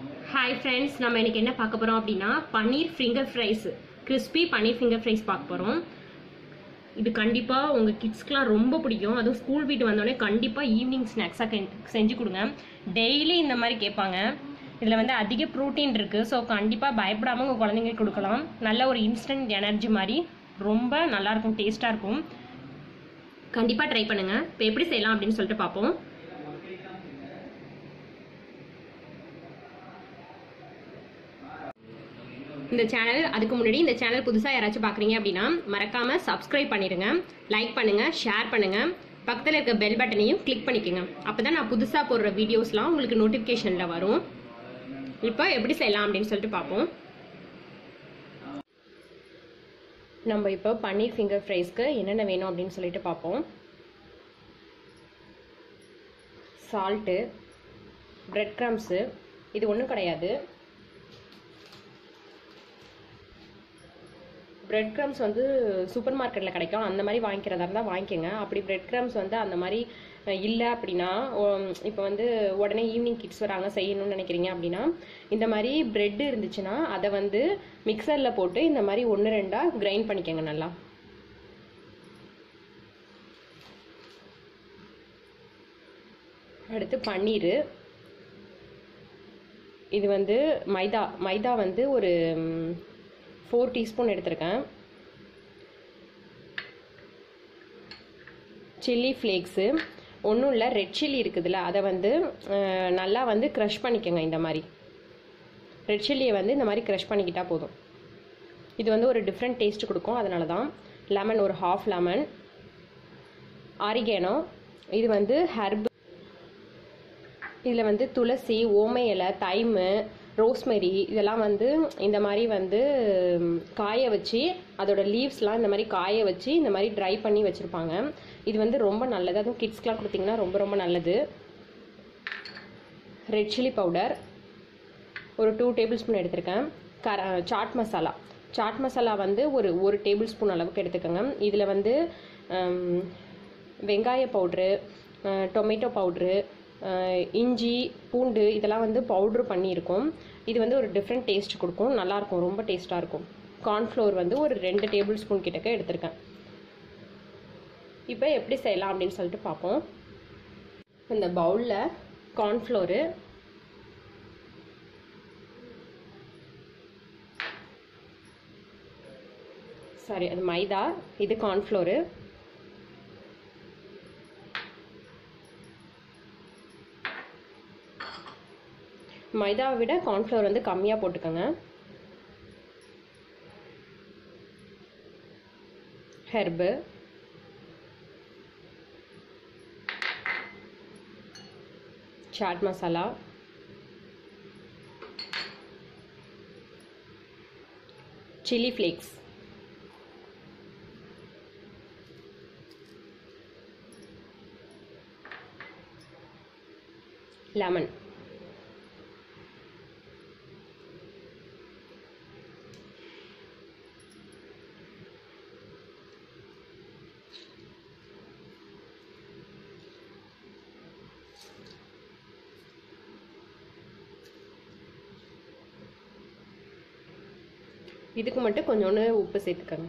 Hi friends, நம்ம இன்னைக்கு என்ன பார்க்க போறோம் அப்படினா பன்னீர் ஃபிங்கர் ஃப்ரைஸ், crispy பன்னீர் ஃபிங்கர் ஃப்ரைஸ் பார்க்க போறோம். இது கண்டிப்பா உங்க கிட்ஸ்க்குலாம் ரொம்ப பிடிக்கும். அதுவும் ஸ்கூல் விட்டு வந்தோடனே கண்டிப்பா ஈவினிங் ஸ்நாக்ஸா செஞ்சு கொடுங்க. டெய்லி இந்த மாதிரி கேட்பாங்க. இதுல வந்து அதிக புரோட்டீன் இருக்கு. ஸோ கண்டிப்பா பயப்படாம உங்க குழந்தைங்களுக்கு கொடுக்கலாம். நல்ல ஒரு இன்ஸ்டன்ட் எனர்ஜி மாதிரி ரொம்ப நல்லா இருக்கும், டேஸ்டா இருக்கும். கண்டிப்பா ட்ரை பண்ணுங்க. இப்போ எப்படி செய்யலாம் அப்படின்னு சொல்லிட்டு பார்ப்போம். இந்த சேனல் அதுக்கு முன்னாடி இந்த சேனல் புதுசாக யாராச்சும் பார்க்குறீங்க அப்படின்னா மறக்காம சப்ஸ்கிரைப் பண்ணிடுங்க, லைக் பண்ணுங்க, ஷேர் பண்ணுங்க, பக்கத்தில் இருக்க பெல் பட்டனையும் கிளிக் பண்ணிக்கோங்க. அப்பதான் நான் புதுசாக போடுற வீடியோஸ்லாம் உங்களுக்கு நோட்டிஃபிகேஷனில் வரும். இப்போ எப்படி செய்யலாம் அப்படின்னு சொல்லிட்டு பார்ப்போம். நம்ம இப்போ பன்னீர் ஃபிங்கர் ஃப்ரைஸ்க்கு என்னென்ன வேணும் அப்படின்னு சொல்லிட்டு பார்ப்போம். சால்ட்டு, பிரெட் கிரம்ஸு, இது ஒன்றும் கிடையாது. பிரெட் கிரம்ஸ் வந்து சூப்பர் மார்க்கெட்டில் கிடைக்கும், அந்த மாதிரி வாங்கிக்கிறதா இருந்தால் வாங்கிக்கோங்க. அப்படி பிரெட் கிரம்ஸ் வந்து அந்த மாதிரி இல்லை அப்படின்னா, இப்போ வந்து உடனே ஈவினிங் கிட்ஸ் வராங்க செய்யணும்னு நினைக்கிறீங்க அப்படின்னா, இந்த மாதிரி பிரெட் இருந்துச்சுன்னா அதை வந்து மிக்சரில் போட்டு இந்த மாதிரி 1-2 கிரைண்ட் பண்ணிக்கோங்க நல்லா. அடுத்து பன்னீர், இது வந்து மைதா வந்து ஒரு 4 டீஸ்பூன் எடுத்திருக்கேன். சில்லி ஃப்ளேக்ஸு, ஒன்றும் இல்லை, ரெட் சில்லி இருக்குதுல்ல, அதை வந்து நல்லா வந்து க்ரஷ் பண்ணிக்கோங்க. இந்த மாதிரி ரெட் சில்லியை வந்து இந்த மாதிரி க்ரஷ் பண்ணிக்கிட்டால் போதும். இது வந்து ஒரு டிஃப்ரெண்ட் டேஸ்ட் கொடுக்கும், அதனால தான். லெமன், ஒரு 1/2 லெமன். ஆரிகேனோ, இது வந்து ஹெர்ப். இதில் வந்து துளசி, ஓமை இலை, தைமு, ரோஸ்மெரி, இதெல்லாம் வந்து இந்த மாதிரி வந்து காய வச்சு, அதோட லீவ்ஸ்லாம் இந்த மாதிரி காய வச்சு இந்த மாதிரி ட்ரை பண்ணி வச்சுருப்பாங்க. இது வந்து ரொம்ப நல்லது, அதுவும் கிட்ஸ்க்கெலாம் கொடுத்திங்கன்னா ரொம்ப ரொம்ப நல்லது. ரெட் சில்லி பவுடர் ஒரு 2 டேபிள் ஸ்பூன் எடுத்திருக்கேன். சாட் மசாலா வந்து ஒரு டேபிள் ஸ்பூன் அளவுக்கு எடுத்துக்கோங்க. இதில் வந்து வெங்காய பவுட்ரு, டொமேட்டோ பவுட்ரு, இஞ்சி, பூண்டு, இதெல்லாம் வந்து பவுட்ரு பண்ணியிருக்கோம். இது வந்து ஒரு டிஃப்ரெண்ட் டேஸ்ட் கொடுக்கும், நல்லாயிருக்கும், ரொம்ப டேஸ்ட்டாக இருக்கும். கார்ன்ஃப்ளோர் வந்து ஒரு 2 டேபிள் ஸ்பூன் கிட்டக்க எடுத்திருக்கேன். இப்போ எப்படி செய்யலாம் அப்படின்னு சொல்லிட்டு பார்ப்போம். இந்த பவுலில் கார்ன்ஃப்ளோரு, அது மைதா, இது கார்ன்ஃப்ளோரு, மைதாவை விட கார்ன்ஃப்ளவர் வந்து கம்மியாக போட்டுக்கோங்க. Herb, chaat masala, chilli flakes, lemon. இதுக்கு மட்டும் கொஞ்சோண்டு உப்பு சேர்த்துக்கங்க.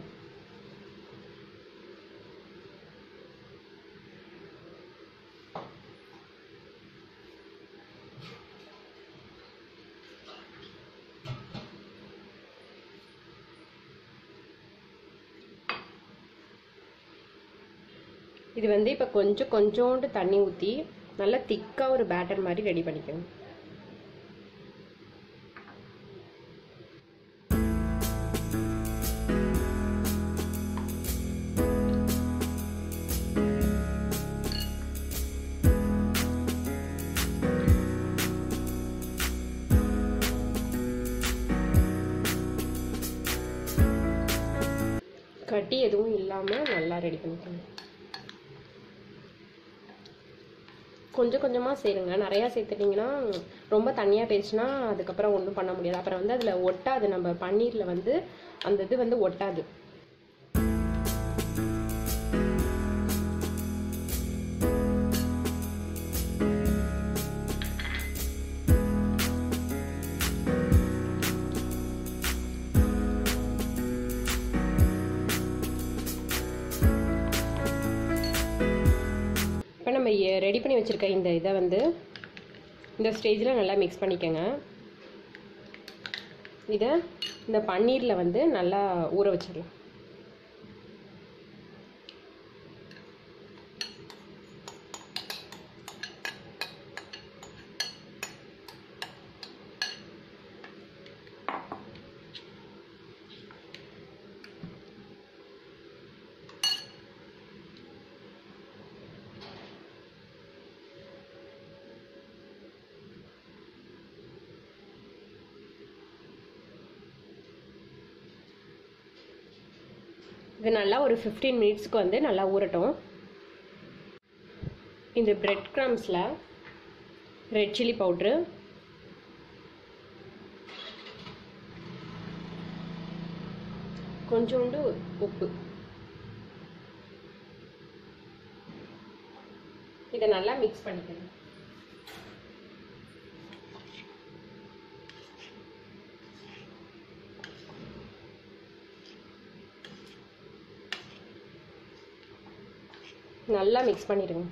இது வந்து இப்போ கொஞ்சோண்டு தண்ணி ஊற்றி நல்லா திக்காக ஒரு பேட்டர் மாதிரி ரெடி பண்ணிக்கணும். கட்டி எதுவும் இல்லாமல் நல்லா ரெடி பண்ணிக்கணும். கொஞ்சம் கொஞ்சமாக சேருங்க, நிறையா சேர்த்துட்டிங்கன்னா ரொம்ப தண்ணியாக போயிடுச்சுன்னா அதுக்கப்புறம் ஒன்றும் பண்ண முடியாது. அப்புறம் வந்து அதில் ஒட்டாது, நம்ம பன்னீரில் வந்து அந்த இது வந்து ஒட்டாது. ரெடி பண்ணி வச்சுருக்க இந்த இதை வந்து இந்த ஸ்டேஜில் நல்லா மிக்ஸ் பண்ணிக்கோங்க. இதை இந்த பன்னீரில் வந்து நல்லா ஊற வச்சிடலாம். இது நல்லா ஒரு 15 மினிட்ஸ்க்கு வந்து நல்லா ஊறட்டும். இந்த பிரெட் கிரம்ஸில் ரெட் சில்லி பவுட்ரு, கொஞ்சோண்டு உப்பு, இதை நல்லா மிக்ஸ் பண்ணிக்கணும். நல்லா மிக்ஸ் பண்ணிடுங்க.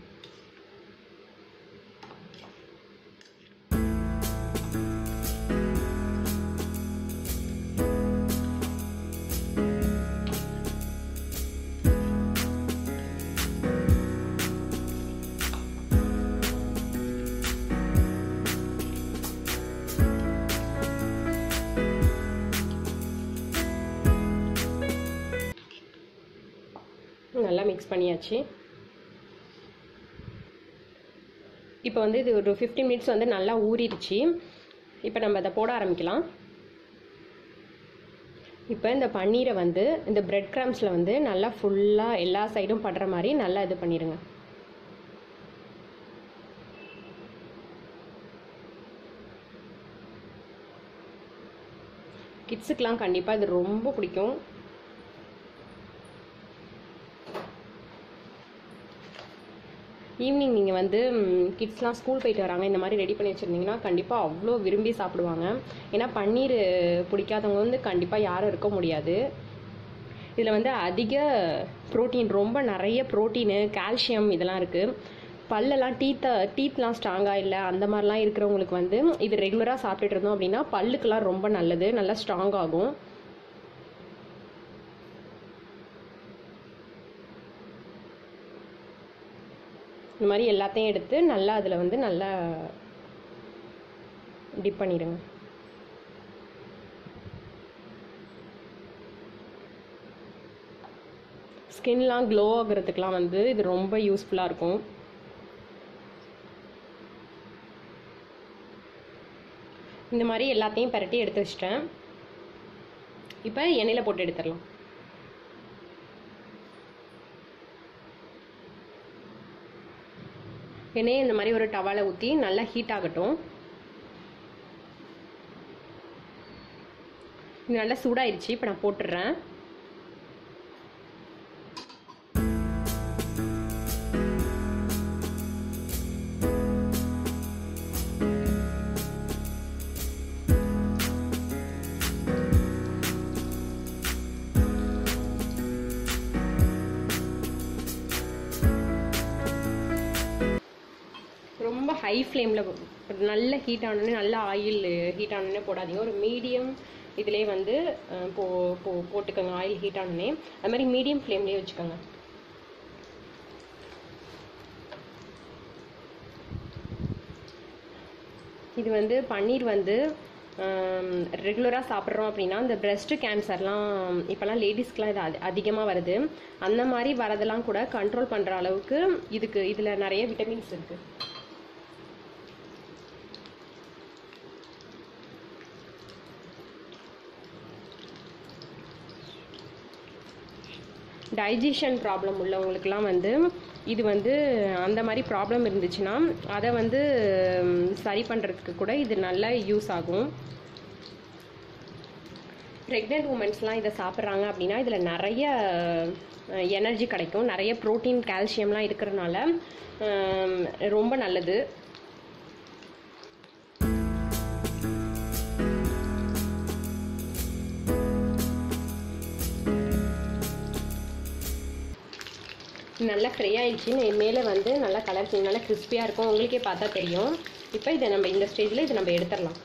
நல்லா மிக்ஸ் பண்ணியாச்சு. இப்போ வந்து இது ஒரு 15 மினிட்ஸ் வந்து நல்லா ஊறிடுச்சு. இப்போ நம்ம அதை போட ஆரம்பிக்கலாம். இப்போ இந்த பன்னீரை வந்து இந்த பிரெட் கிரம்ஸில் வந்து நல்லா ஃபுல்லாக எல்லா சைடும் படுற மாதிரி நல்லா இது பண்ணிடுங்க. கிட்ஸுக்கெலாம் கண்டிப்பாக இது ரொம்ப பிடிக்கும். ஈவினிங் நீங்கள் வந்து கிட்ஸ்லாம் ஸ்கூல் போயிட்டு வராங்க, இந்த மாதிரி ரெடி பண்ணி வச்சுருந்தீங்கன்னா கண்டிப்பாக அவ்வளோ விரும்பி சாப்பிடுவாங்க. ஏன்னா பன்னீர் பிடிக்காதவங்க வந்து கண்டிப்பாக யாரும் இருக்க முடியாது. இதில் வந்து அதிக ப்ரோட்டீன், ரொம்ப நிறைய ப்ரோட்டீனு, கால்சியம் இதெல்லாம் இருக்குது. பல்லெல்லாம் டீத்லாம் ஸ்ட்ராங்காக இல்லை அந்த மாதிரிலாம் இருக்கிறவங்களுக்கு வந்து இது ரெகுலராக சாப்பிட்டுட்டு இருந்தோம் அப்படின்னா பல்லுக்கெல்லாம் ரொம்ப நல்லது, நல்லா ஸ்ட்ராங் ஆகும். இந்த மாதிரி எல்லாத்தையும் எடுத்து நல்லா அதில் வந்து நல்லா டிப் பண்ணிடுங்க. ஸ்கின்லாம் க்ளோ ஆகுறதுக்கெலாம் வந்து இது ரொம்ப யூஸ்ஃபுல்லாக இருக்கும். இந்த மாதிரி எல்லாத்தையும் பரட்டி எடுத்து வச்சிட்டேன். இப்போ எண்ணெயில் போட்டு எடுத்துடலாம். எண்ணெயை இந்த மாதிரி ஒரு டவாவில் ஊற்றி நல்லா ஹீட் ஆகட்டும். இது நல்லா சூடாயிடுச்சு. இப்போ நான் போட்டுடுறேன். ரொம்ப ஹை ஃப்ளேமில் நல்ல ஹீட் ஆனோடனே, நல்ல ஆயில் ஹீட் ஆனோடனே போடாதீங்க. ஒரு மீடியம் இதிலே வந்து போட்டுக்கோங்க. ஆயில் ஹீட் ஆனோடனே அது மாதிரி மீடியம் ஃப்ளேம்லேயே வச்சுக்கோங்க. இது வந்து பன்னீர் வந்து ரெகுலராக சாப்பிட்றோம் அப்படின்னா இந்த பிரெஸ்ட் கேன்சர்லாம் இப்போலாம் லேடிஸ்க்கெலாம் இது அதிகமாக வருது. அந்த மாதிரி வரதெல்லாம் கூட கண்ட்ரோல் பண்ணுற அளவுக்கு இதில் நிறைய விட்டமின்ஸ் இருக்குது. டைஜஷன் ப்ராப்ளம் உள்ளவங்களுக்கெல்லாம் வந்து இது வந்து அந்த மாதிரி ப்ராப்ளம் இருந்துச்சுன்னா அதை வந்து சரி பண்ணுறதுக்கு கூட இது நல்லா யூஸ் ஆகும். ப்ரெக்னென்ட் உமன்ஸ்லாம் இதை சாப்பிட்றாங்க அப்படின்னா இதில் நிறைய எனர்ஜி கிடைக்கும். நிறைய ப்ரோட்டீன், கால்சியம்லாம் இருக்கிறதுனால ரொம்ப நல்லது. நல்லா ஃப்ரை ஆயிடுச்சு. மேலே வந்து நல்லா கலர் நல்லா கிறிஸ்பியாக இருக்கும், உங்களுக்கே பார்த்தா தெரியும். இப்போ இதை நம்ம இந்த ஸ்டேஜில் இதை நம்ம எடுத்துடலாம்.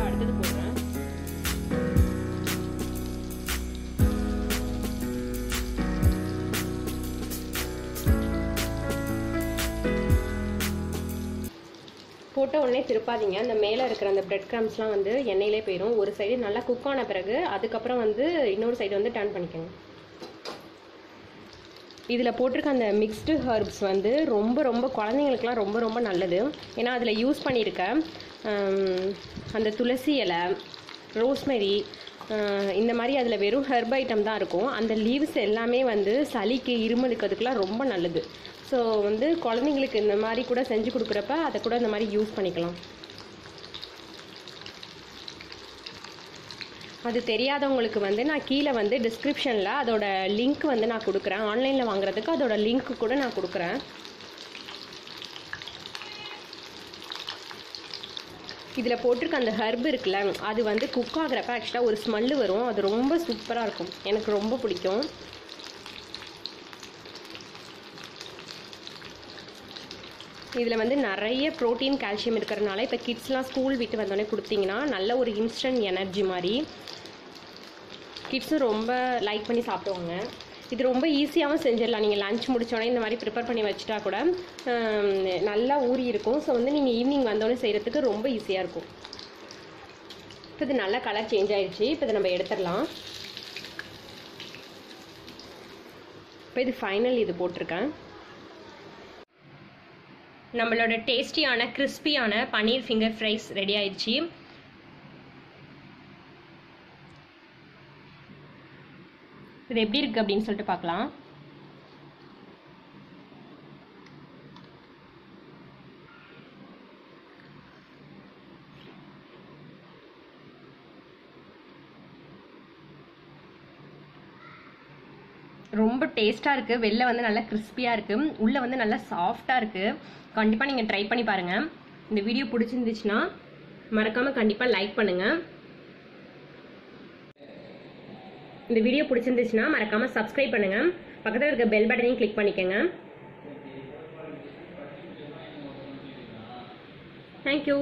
அடுத்தது போடுறேன். போட்ட உடனே திருப்பாதீங்க. அந்த மேலே இருக்கிற அந்த பிரெட் கிரம்ஸ்லாம் வந்து எண்ணெயிலே போயிடும். ஒரு சைடு நல்லா குக் ஆன பிறகு அதுக்கப்புறம் வந்து இன்னொரு சைடு வந்து டர்ன் பண்ணிக்கோங்க. இதில் போட்டிருக்க அந்த மிக்ஸ்டு ஹர்ப்ஸ் வந்து ரொம்ப குழந்தைங்களுக்குலாம் ரொம்ப நல்லது. ஏன்னா அதில் யூஸ் பண்ணியிருக்க அந்த துளசி இலை, ரோஸ்மெரி, இந்த மாதிரி அதில் வெறும் ஹெர்ப் ஐட்டம் தான் இருக்கும். அந்த லீவ்ஸ் எல்லாமே வந்து சளிக்கு இருமலுக்கு அதுக்கெலாம் ரொம்ப நல்லது. ஸோ வந்து குழந்தைங்களுக்கு இந்த மாதிரி கூட செஞ்சு கொடுக்குறப்ப அதை கூட இந்த மாதிரி யூஸ் பண்ணிக்கலாம். அது தெரியாதவங்களுக்கு வந்து நான் கீழே வந்து டிஸ்கிரிப்ஷனில் அதோட லிங்க் வந்து நான் கொடுக்குறேன். ஆன்லைனில் வாங்குறதுக்கு அதோட லிங்க் கூட நான் கொடுக்குறேன். இதில் போட்டிருக்க அந்த ஹர்ப் இருக்குல்ல, அது வந்து குக் ஆகிறப்ப ஆக்சுவலாக ஒரு ஸ்மெல்லு வரும். அது ரொம்ப சூப்பராக இருக்கும், எனக்கு ரொம்ப பிடிக்கும். இதில் வந்து நிறைய ப்ரோட்டீன், கால்சியம் இருக்கிறதுனால இப்போ கிட்ஸ்லாம் ஸ்கூல் விட்டு வந்தோடனே கொடுத்தீங்கன்னா நல்ல ஒரு இன்ஸ்டன்ட் எனர்ஜி மாதிரி. கிட்ஸும் ரொம்ப லைக் பண்ணி சாப்பிடுவாங்க. இது ரொம்ப ஈஸியாகவும் செஞ்சிடலாம். நீங்கள் லஞ்ச் முடித்தோடனே இந்த மாதிரி ப்ரிப்பேர் பண்ணி வச்சுட்டா கூட நல்லா ஊறி இருக்கும். ஸோ வந்து நீங்கள் ஈவினிங் வந்தோடனே செய்கிறதுக்கு ரொம்ப ஈஸியாக இருக்கும். இப்போ இது நல்லா கலர் சேஞ்ச் ஆகிடுச்சு. இப்போ இதை நம்ம எடுத்துடலாம். இப்போ இது ஃபைனல் இது போட்டிருக்கேன். நம்மளோட டேஸ்டியான கிறிஸ்பியான பன்னீர் ஃபிங்கர் ஃப்ரைஸ் ரெடி ஆயிடுச்சு. இது எப்படி இருக்கு அப்படின்னு சொல்லிட்டு பார்க்கலாம். ரொம்ப டேஸ்ட்டாக இருக்குது. வெளில வந்து நல்லா கிறிஸ்பியாக இருக்குது, உள்ளே வந்து நல்லா சாஃப்டாக இருக்குது. கண்டிப்பாக நீங்கள் ட்ரை பண்ணி பாருங்கள். இந்த வீடியோ பிடிச்சிருந்துச்சுன்னா மறக்காமல் கண்டிப்பாக லைக் பண்ணுங்கள். இந்த வீடியோ பிடிச்சிருந்துச்சுன்னா மறக்காமல் சப்ஸ்கிரைப் பண்ணுங்கள். பக்கத்தில் இருக்க பெல் பட்டனையும் கிளிக் பண்ணிக்கோங்க. தேங்க்யூ.